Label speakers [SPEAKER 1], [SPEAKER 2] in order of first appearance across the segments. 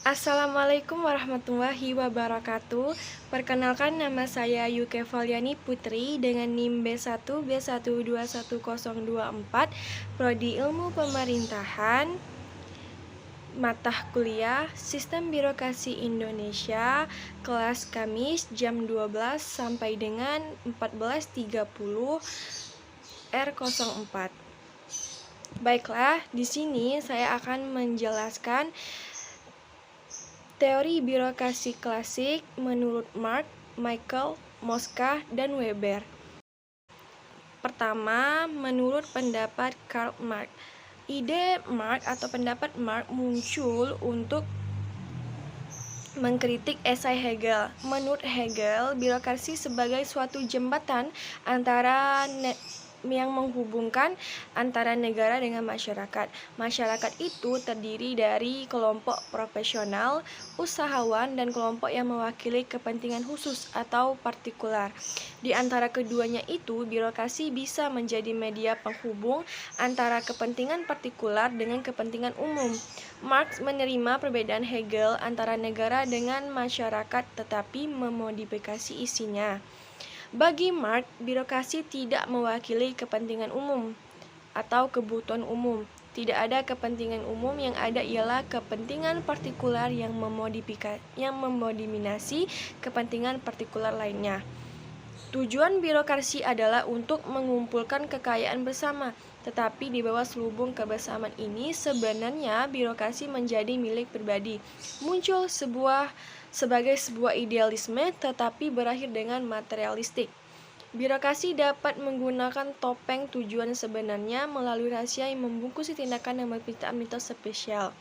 [SPEAKER 1] Assalamualaikum warahmatullahi wabarakatuh. Perkenalkan, nama saya Yuke Valiani Putri dengan NIM B1B1211024, Prodi Ilmu Pemerintahan, mata kuliah Sistem Birokrasi Indonesia, kelas Kamis jam 12 sampai dengan 14.30 R04. Baiklah, di sini saya akan menjelaskan teori birokrasi klasik menurut Marx, Michael, Mosca, dan Weber. Pertama, menurut pendapat Karl Marx. Ide Marx atau pendapat Marx muncul untuk mengkritik esai Hegel. Menurut Hegel, birokrasi sebagai suatu jembatan yang menghubungkan antara negara dengan masyarakat. Masyarakat itu terdiri dari kelompok profesional, usahawan, dan kelompok yang mewakili kepentingan khusus atau partikular. Di antara keduanya itu, birokrasi bisa menjadi media penghubung antara kepentingan partikular dengan kepentingan umum. Marx menerima perbedaan Hegel antara negara dengan masyarakat tetapi memodifikasi isinya. Bagi Marx, birokrasi tidak mewakili kepentingan umum atau kebutuhan umum. Tidak ada kepentingan umum, yang ada ialah kepentingan partikular yang mendominasi kepentingan partikular lainnya. Tujuan birokrasi adalah untuk mengumpulkan kekayaan bersama, tetapi di bawah selubung kebersamaan ini sebenarnya birokrasi menjadi milik pribadi. Muncul sebagai sebuah idealisme tetapi berakhir dengan materialistik. Birokrasi dapat menggunakan topeng tujuan sebenarnya melalui rahasia yang membungkusi tindakan yang menciptakan mitos spesial.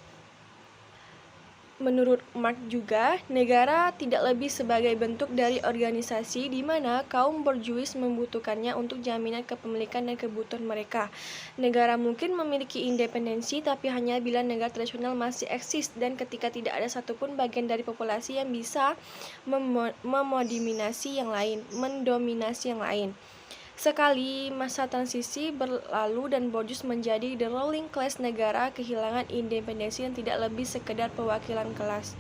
[SPEAKER 1] Menurut Marx juga, negara tidak lebih sebagai bentuk dari organisasi di mana kaum borjuis membutuhkannya untuk jaminan kepemilikan dan kebutuhan mereka. Negara mungkin memiliki independensi, tapi hanya bila negara tradisional masih eksis dan ketika tidak ada satupun bagian dari populasi yang bisa mendominasi yang lain. Sekali masa transisi berlalu dan borjuis menjadi the ruling class, negara kehilangan independensi dan tidak lebih sekedar perwakilan kelas.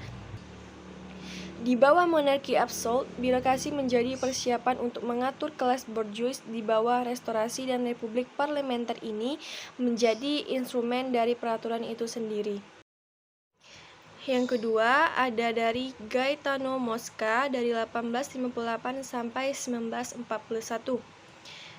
[SPEAKER 1] Di bawah monarki absolut, birokrasi menjadi persiapan untuk mengatur kelas borjuis. Di bawah restorasi dan republik parlementer ini menjadi instrumen dari peraturan itu sendiri. Yang kedua ada dari Gaetano Mosca dari 1858 sampai 1941.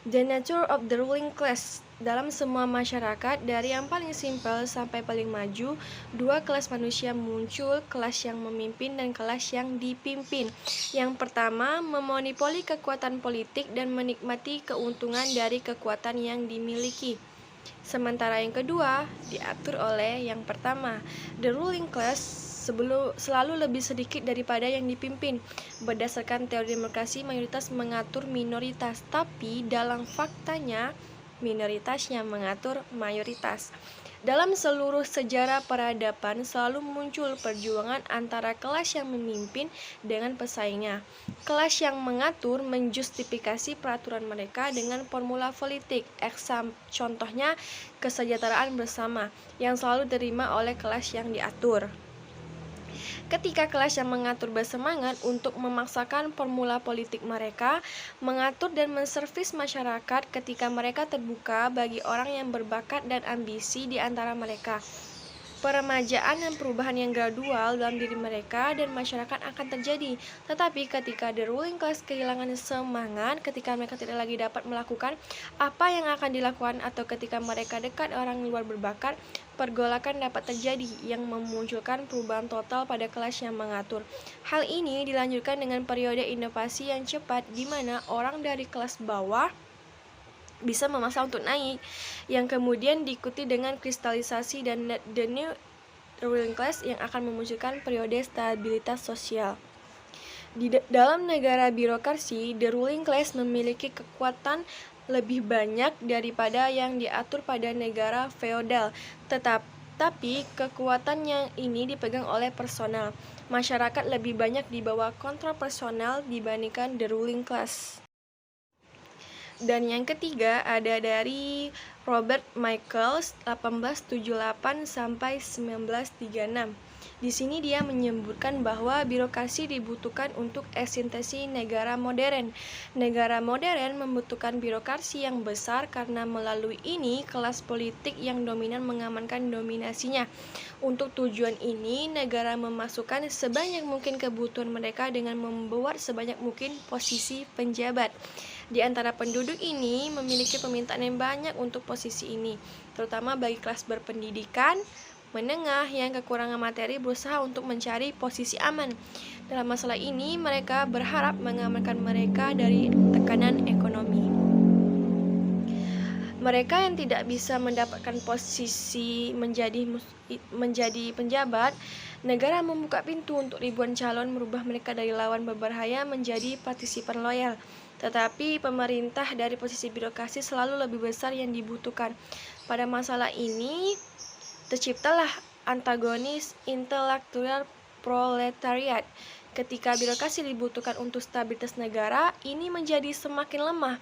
[SPEAKER 1] The nature of the ruling class. Dalam semua masyarakat, dari yang paling simpel sampai paling maju, dua kelas manusia muncul, kelas yang memimpin dan kelas yang dipimpin. Yang pertama, memonopoli kekuatan politik dan menikmati keuntungan dari kekuatan yang dimiliki. Sementara yang kedua, diatur oleh yang pertama. The ruling class selalu lebih sedikit daripada yang dipimpin. Berdasarkan teori demokrasi, mayoritas mengatur minoritas, tapi dalam faktanya minoritas yang mengatur mayoritas. Dalam seluruh sejarah peradaban selalu muncul perjuangan antara kelas yang memimpin dengan pesaingnya. Kelas yang mengatur menjustifikasi peraturan mereka dengan formula politik. Contohnya kesejahteraan bersama yang selalu diterima oleh kelas yang diatur. Ketika kelas yang mengatur bersemangat untuk memaksakan formula politik mereka, mengatur dan menservis masyarakat ketika mereka terbuka bagi orang yang berbakat dan ambisi di antara mereka. Peremajaan dan perubahan yang gradual dalam diri mereka dan masyarakat akan terjadi. Tetapi ketika the ruling class kehilangan semangat, ketika mereka tidak lagi dapat melakukan apa yang akan dilakukan, atau ketika mereka dekat orang luar berbakat, pergolakan dapat terjadi yang memunculkan perubahan total pada kelas yang mengatur. Hal ini dilanjutkan dengan periode inovasi yang cepat di mana orang dari kelas bawah bisa memaksa untuk naik, yang kemudian diikuti dengan kristalisasi dan the new ruling class yang akan memunculkan periode stabilitas sosial. Di dalam negara birokrasi, the ruling class memiliki kekuatan lebih banyak daripada yang diatur pada negara feodal. Tapi kekuatan yang ini dipegang oleh personal. Masyarakat lebih banyak di bawah kontrol personal dibandingkan the ruling class. Dan yang ketiga ada dari Robert Michaels 1878 sampai 1936. Di sini dia menyebutkan bahwa birokrasi dibutuhkan untuk eksistensi negara modern. Negara modern membutuhkan birokrasi yang besar karena melalui ini kelas politik yang dominan mengamankan dominasinya. Untuk tujuan ini, negara memasukkan sebanyak mungkin kebutuhan mereka dengan membuat sebanyak mungkin posisi penjabat. Di antara penduduk ini memiliki permintaan yang banyak untuk posisi ini, terutama bagi kelas berpendidikan menengah yang kekurangan materi berusaha untuk mencari posisi aman. Dalam masalah ini, mereka berharap mengamankan mereka dari tekanan ekonomi. Mereka yang tidak bisa mendapatkan posisi menjadi penjabat, negara membuka pintu untuk ribuan calon merubah mereka dari lawan berbahaya menjadi partisipan loyal. Tetapi pemerintah dari posisi birokrasi selalu lebih besar yang dibutuhkan. Pada masalah ini, terciptalah antagonis intelektual proletariat. Ketika birokrasi dibutuhkan untuk stabilitas negara, ini menjadi semakin lemah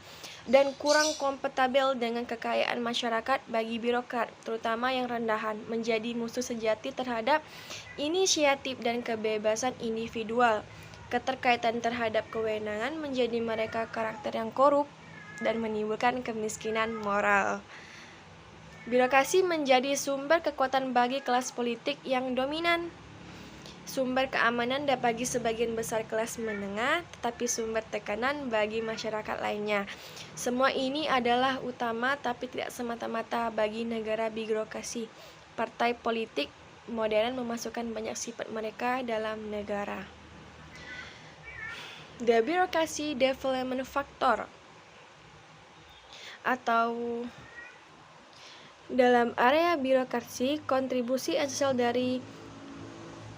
[SPEAKER 1] dan kurang kompatibel dengan kekayaan masyarakat bagi birokrat, terutama yang rendahan, menjadi musuh sejati terhadap inisiatif dan kebebasan individual. Keterkaitan terhadap kewenangan menjadi mereka karakter yang korup dan menimbulkan kemiskinan moral. Birokrasi menjadi sumber kekuatan bagi kelas politik yang dominan, sumber keamanan bagi sebagian besar kelas menengah, tetapi sumber tekanan bagi masyarakat lainnya. Semua ini adalah utama tapi tidak semata-mata bagi negara birokrasi. Partai politik modern memasukkan banyak sifat mereka dalam negara. The Bureaucracy Development Factor, atau dalam area birokrasi, kontribusi esensial dari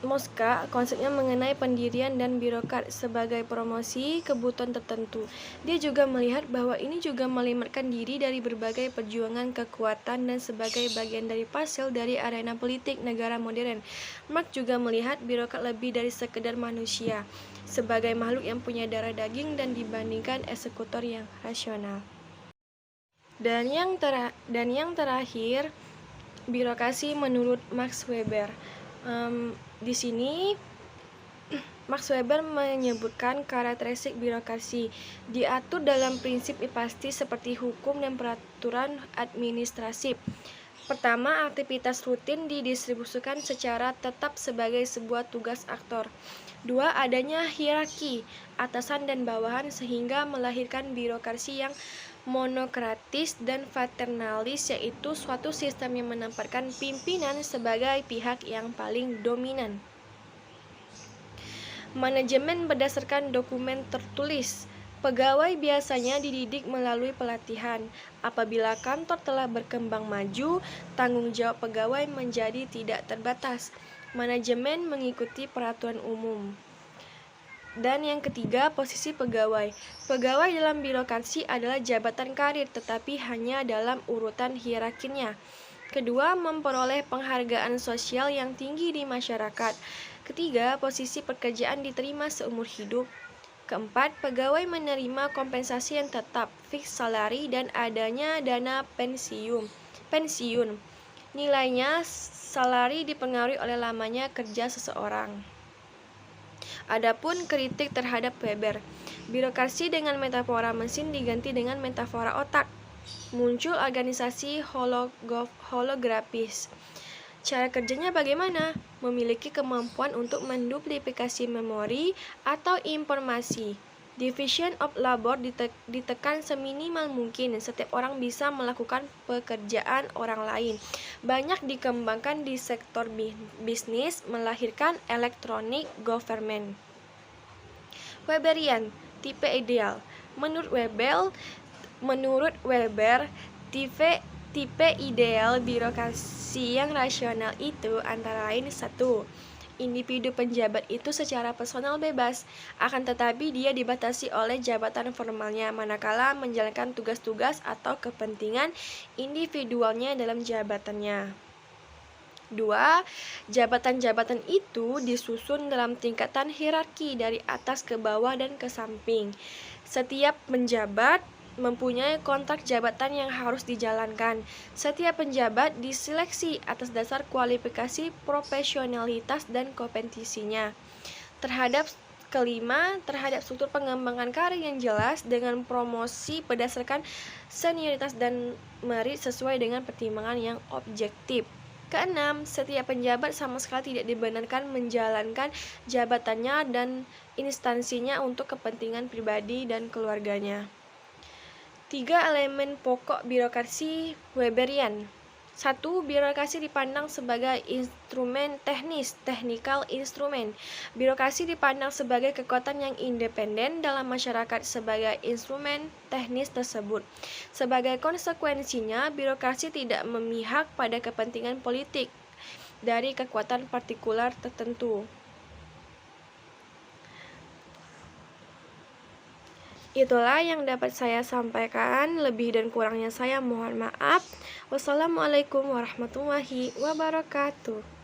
[SPEAKER 1] Mosca konsepnya mengenai pendirian dan birokrat sebagai promosi kebutuhan tertentu. Dia juga melihat bahwa ini juga melibatkan diri dari berbagai perjuangan kekuatan dan sebagai bagian dari parsial dari arena politik negara modern. Marx juga melihat birokrat lebih dari sekedar manusia, sebagai makhluk yang punya darah daging dan dibandingkan eksekutor yang rasional. Dan yang terakhir, birokrasi menurut Max Weber. Di sini Max Weber menyebutkan karakteristik birokrasi diatur dalam prinsip pasti seperti hukum dan peraturan administratif. Pertama, aktivitas rutin didistribusikan secara tetap sebagai sebuah tugas aktor. Dua, adanya hierarki atasan dan bawahan sehingga melahirkan birokrasi yang monokratis dan paternalis, yaitu suatu sistem yang menempatkan pimpinan sebagai pihak yang paling dominan. Manajemen berdasarkan dokumen tertulis. Pegawai biasanya dididik melalui pelatihan. Apabila kantor telah berkembang maju, tanggung jawab pegawai menjadi tidak terbatas. Manajemen mengikuti peraturan umum. Dan yang ketiga, posisi pegawai. Pegawai dalam birokrasi adalah jabatan karir, tetapi hanya dalam urutan hierarkinya. Kedua, memperoleh penghargaan sosial yang tinggi di masyarakat. Ketiga, posisi pekerjaan diterima seumur hidup. Keempat, pegawai menerima kompensasi yang tetap, fixed salary, dan adanya dana pensiun. Nilainya salary dipengaruhi oleh lamanya kerja seseorang. Adapun kritik terhadap Weber, birokrasi dengan metafora mesin diganti dengan metafora otak. Muncul organisasi holografis. Cara kerjanya bagaimana? Memiliki kemampuan untuk menduplikasi memori atau informasi. Division of labor ditekan seminimal mungkin. Setiap orang bisa melakukan pekerjaan orang lain. Banyak dikembangkan di sektor bisnis, melahirkan electronic government. Weberian, tipe ideal. Menurut Weber, tipe ideal birokrasi yang rasional itu antara lain: 1. Individu penjabat itu secara personal bebas, akan tetapi dia dibatasi oleh jabatan formalnya manakala menjalankan tugas-tugas atau kepentingan individualnya dalam jabatannya. 2. Jabatan-jabatan itu disusun dalam tingkatan hierarki dari atas ke bawah dan ke samping. Setiap penjabat mempunyai kontrak jabatan yang harus dijalankan. Setiap penjabat diseleksi atas dasar kualifikasi, profesionalitas, dan kompetisinya. Kelima, terhadap struktur pengembangan karir yang jelas dengan promosi berdasarkan senioritas dan merit sesuai dengan pertimbangan yang objektif. Keenam, setiap penjabat sama sekali tidak dibenarkan menjalankan jabatannya dan instansinya untuk kepentingan pribadi dan keluarganya. 3 elemen pokok birokrasi Weberian. 1. Birokrasi dipandang sebagai instrumen teknis, technical instrument. Birokrasi dipandang sebagai kekuatan yang independen dalam masyarakat sebagai instrumen teknis tersebut. Sebagai konsekuensinya, birokrasi tidak memihak pada kepentingan politik dari kekuatan partikular tertentu. Itulah yang dapat saya sampaikan, lebih dan kurangnya saya mohon maaf. Wassalamualaikum warahmatullahi wabarakatuh.